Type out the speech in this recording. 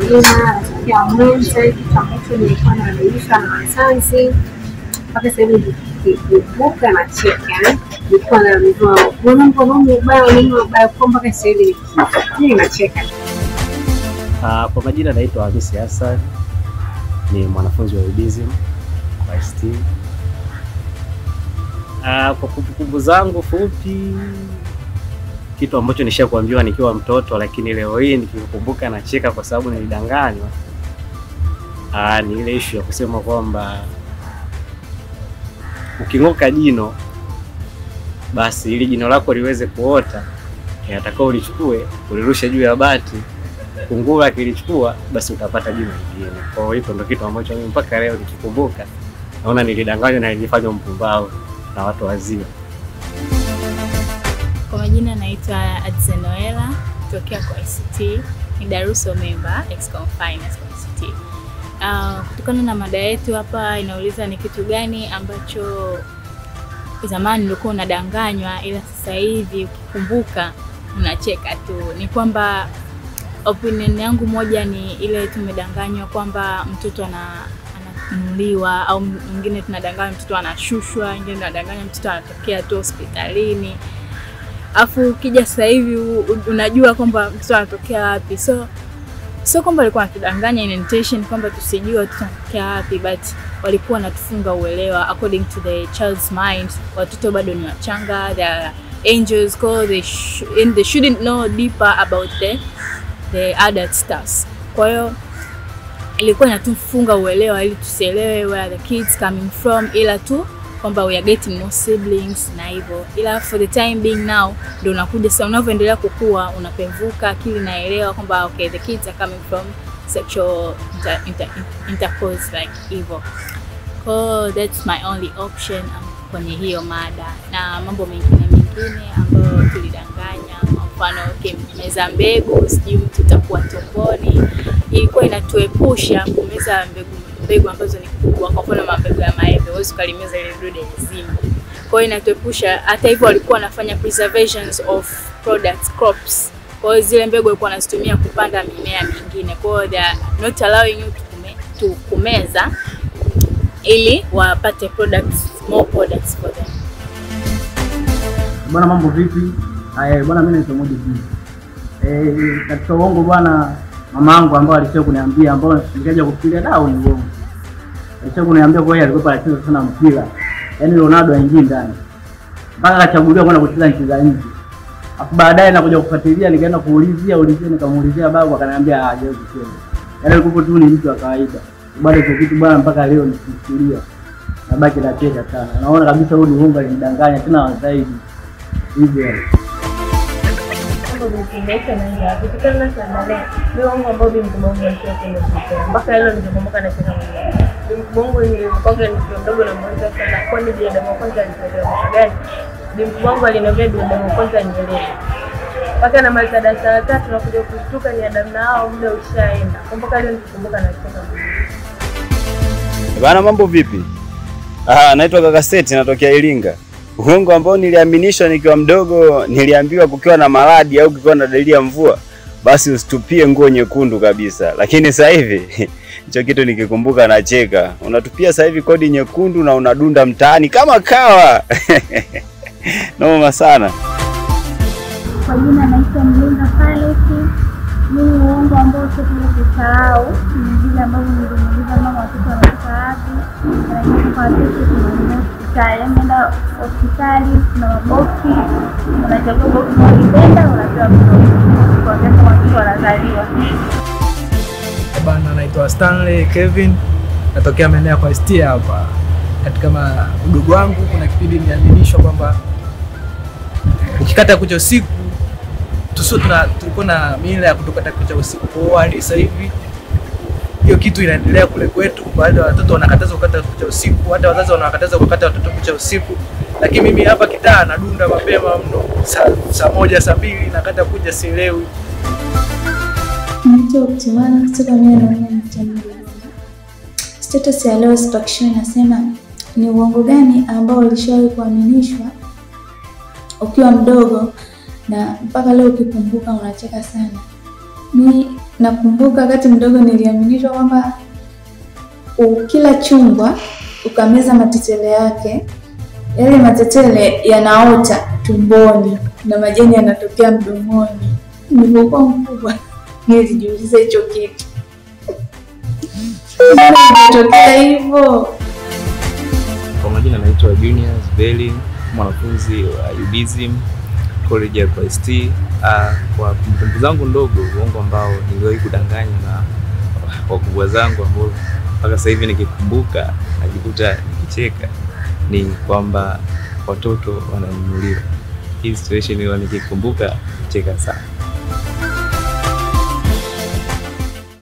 mlima, natokea Mwenza, kitu ambacho nilikuwa naadilishwa na wazazi. Mpaka sasa hivi nikikumbuka nacheka. Nilikuwa naambiwa mwanangu ubaya kwa mpaka sasa hivi nacheka. Kwa majina naitwa Hamisi Hassan, ni mwanafunzi wa UDSM kwa ST. Kwa kumbukumbu zangu fupi, kitu ambacho nishakuambiwa nikiwa mtoto lakini leo hii nikikumbuka nacheka kwa sababu nilidanganywa, ni ile issue ya kusema kwamba uking'oka jino basi ili jino lako liweze kuota atakao ulichukue ulirusha juu ya bati, kungura kilichukua basi utapata jino lingine. Kwa hiyo ndio kitu ambacho mimi mpaka leo nikikumbuka naona nilidanganywa na nilifanywa mpumbavu na watu wazima. Kwa majina naitwa Adzenoela, kutokea kwa ICT, ni Daruso member Excom Finance kwa ICT. Kutokana na mada yetu hapa inauliza ni kitu gani ambacho zamani ulikuwa unadanganywa ila sasa hivi ukikumbuka unacheka tu. Ni kwamba opinion yangu moja ni ile tumedanganywa kwamba mtoto ananunuliwa, au mwingine tunadanganywa mtoto anashushwa, mwingine tunadanganywa mtoto anatokea tu hospitalini. Afu ukija sasa hivi unajua kwamba mtoto anatokea wapi. So kwamba walikuwa wanatudanganya in intention kwamba tusijue watoto wanatokea wapi, but walikuwa wanatufunga uelewa according to the child's mind. Watoto bado ni wachanga, they are angels, they shouldn't know deeper about the adult stuff. Kwa hiyo ilikuwa inatufunga uelewa ili tusielewe where the kids coming from, ila tu kwamba we are getting more siblings na hivyo. Ila for the time being now ndio unakuja sasa unavyoendelea kukua unapevuka akili naelewa kwamba okay, the kids are coming from sexual intercourse like hivyo. So that's my only option kwenye hiyo mada. Na mambo mengine ambayo tulidanganya, kwa mfano meza mbegu sijui tutakuwa tumboni, ilikuwa inatuepusha kumeza mbegu ambazo ni kubwa. Kwa mfano mbegu ya maembe huwezi kulimeza ile dude nzima. Kwa hiyo inatuepusha. Hata hivyo walikuwa wanafanya preservations of products, crops. Kwa hiyo zile mbegu walikuwa wanazitumia kupanda mimea mingine. Kwa hiyo they are not allowing you to kumeza ili wapate more products for them. Bwana mambo vipi? Bwana mimi naitwa Modi P. Katika uongo bwana, mamangu ambao alisha kuniambia, ambao nikaja kufikiria dao ni uongo. Alisha kuniambia kwa yeye alikuwa anacheza sana mpira. Yaani Ronaldo aingie ndani. Mpaka akachaguliwa kwenda kucheza nchi za nje. Afu baadaye nakuja kufuatilia, nikaenda kuulizia nikamuulizia babu akaniambia hajawezi kucheza. Yaani alikuwa tu ni mtu wa kawaida. Baada ya kitu bwana mpaka leo nikifikiria nabaki nacheka sana. Naona kabisa huyu ni uongo, alinidanganya tena zaidi. Hivyo. Mambo mengine na hiyo kutokana sana leo. Ni uongo ambao bimkumongo anasema mpaka leo nimekumbuka na tena mwenyewe. Bimkumongo nilimkoga nikiwa mdogo na mwanzo sana. Kwa nini ndio demo kwanza alitolewa mwaka gani? Bimkumongo aliniambia ndio demo kwanza nielewe. Mpaka na maliza darasa la 3 tunakuja kushtuka ni Adam na hao muda ushaenda. Kumbuka leo nikikumbuka na tena. Bana mambo vipi? Naitwa Kaka Seti, natokea Iringa. Uongo ambao niliaminishwa nikiwa mdogo, niliambiwa kukiwa na maradi au kukiwa na dalili ya mvua basi usitupie nguo nyekundu kabisa. Lakini sasa hivi hicho kitu nikikumbuka nacheka. Unatupia sasa hivi kodi nyekundu na unadunda mtaani kama kawa. Noma sana. Kwa jina naitwa Mlinda Paleti. Mimi uongo ambao sikusahau ni vile ambavyo nilimuuliza mama watoto wanatoka wapi. Na kwa watoto tunaenda hospitali na maboksi, unachagua boksi unalipenda unapewa mtoto kwa wakati watoto wanazaliwa. Bana naitwa Stanley Kevin, natokea maeneo kwa ST hapa. Katika mdogo wangu kuna kipindi niliaminishwa kwamba ukikata kucha usiku tulikuwa na mila ya kutokata kucha usiku. Kwa hadi sasa hivi hiyo kitu inaendelea kule kwetu. Baadhi ya watoto wanakatazwa kukata kucha usiku, hata wazazi wanakatazwa kukata watoto kucha usiku. Lakini mimi hapa kitaa nadunda mapema mno, saa 1 saa 2 nakata kucha sielewi. Mtu optimana kutoka mimi na mtemi. Status ya leo structure inasema ni uongo gani ambao ulishawahi kuaminishwa ukiwa mdogo na mpaka leo ukikumbuka unacheka sana. Ni Nakumbuka wakati mdogo niliaminishwa kwamba ukila chungwa ukameza matetele yake, yale matetele yanaota tumboni na majani yanatokea mdomoni. Nilipokuwa mkubwa nilijiuliza hicho kitu. Nilitokea hivyo. Kwa majina naitwa Junior Zubeli, mwanafunzi wa UDSM College ya KST. Kwa kumbukumbu zangu ndogo, uongo ambao niliwahi kudanganywa na wakubwa zangu ambao mpaka sasa hivi nikikumbuka najikuta nikicheka, ni kwamba watoto wananunuliwa. Hii situation nikikumbuka cheka sana.